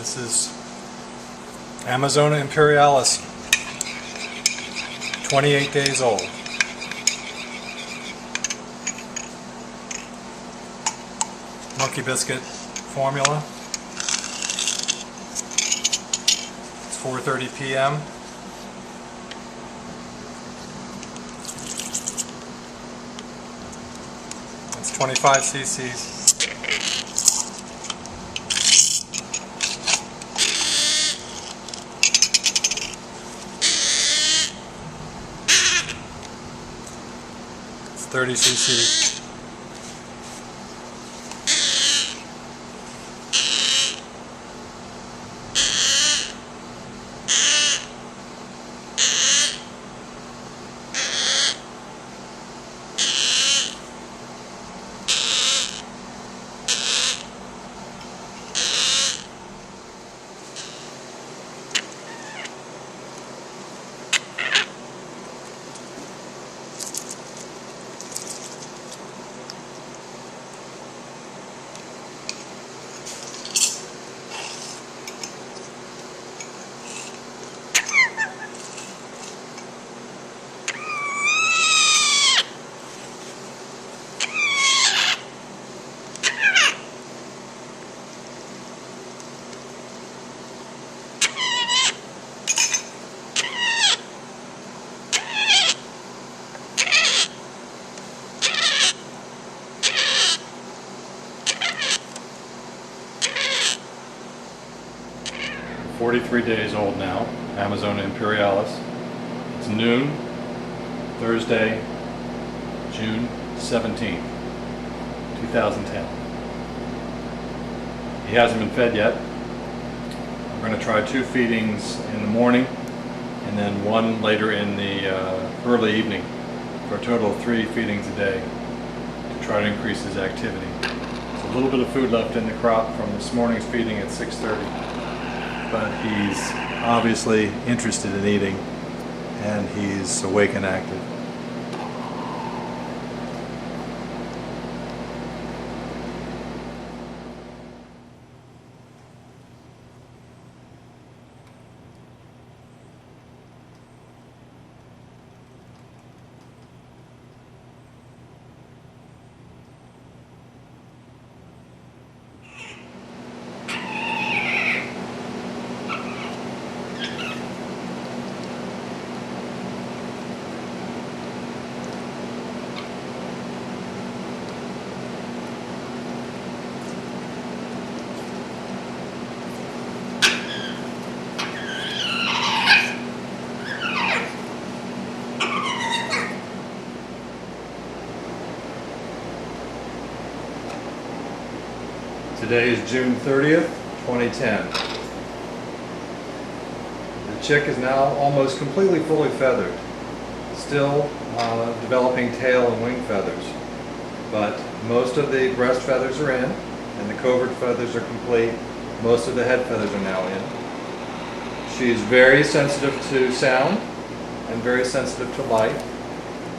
This is Amazona imperialis, 28 days old. Monkey biscuit formula. It's 4:30 p.m. It's 25 cc's. It's 30 cc's. "43 days old now, Amazona imperialis. It's noon, Thursday, June 17th, 2010. He hasn't been fed yet. We're going to try 2 feedings in the morning and then 1 later in the early evening for a total of 3 feedings a day to try to increase his activity. There's a little bit of food left in the crop from this morning's feeding at 6:30. But he's obviously interested in eating, and he's awake and active. Today is June 30th, 2010. The chick is now almost completely fully feathered, still developing tail and wing feathers, but most of the breast feathers are in and the covert feathers are complete. Most of the head feathers are now in. She's very sensitive to sound and very sensitive to light.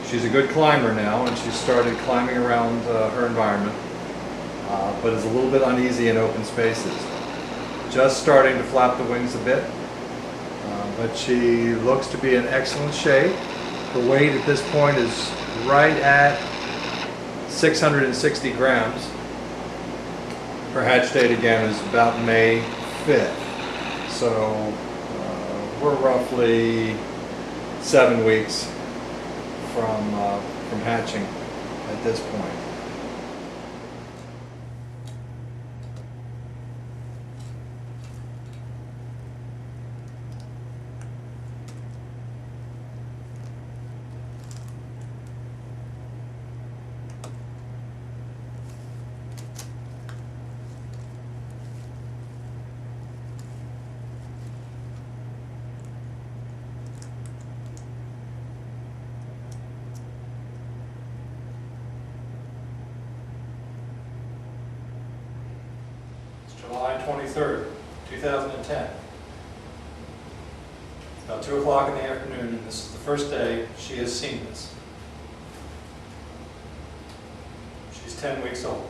She's a good climber now, and she's started climbing around her environment. But is a little bit uneasy in open spaces. Just starting to flap the wings a bit, but she looks to be in excellent shape. Her weight at this point is right at 660 grams. Her hatch date again is about May 5th. So we're roughly 7 weeks from hatching at this point. July 23rd, 2010. It's about 2 o'clock in the afternoon, and this is the first day she has seen this. She's 10 weeks old.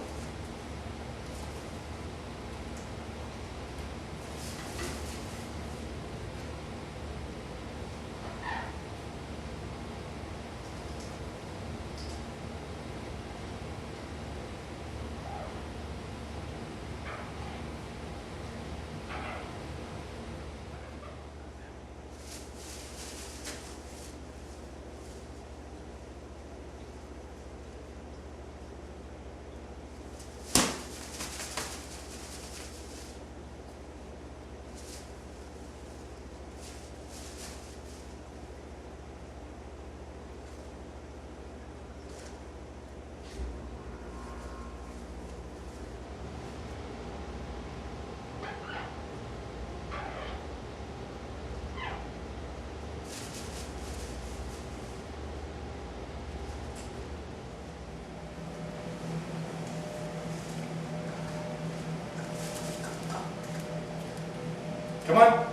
Come on.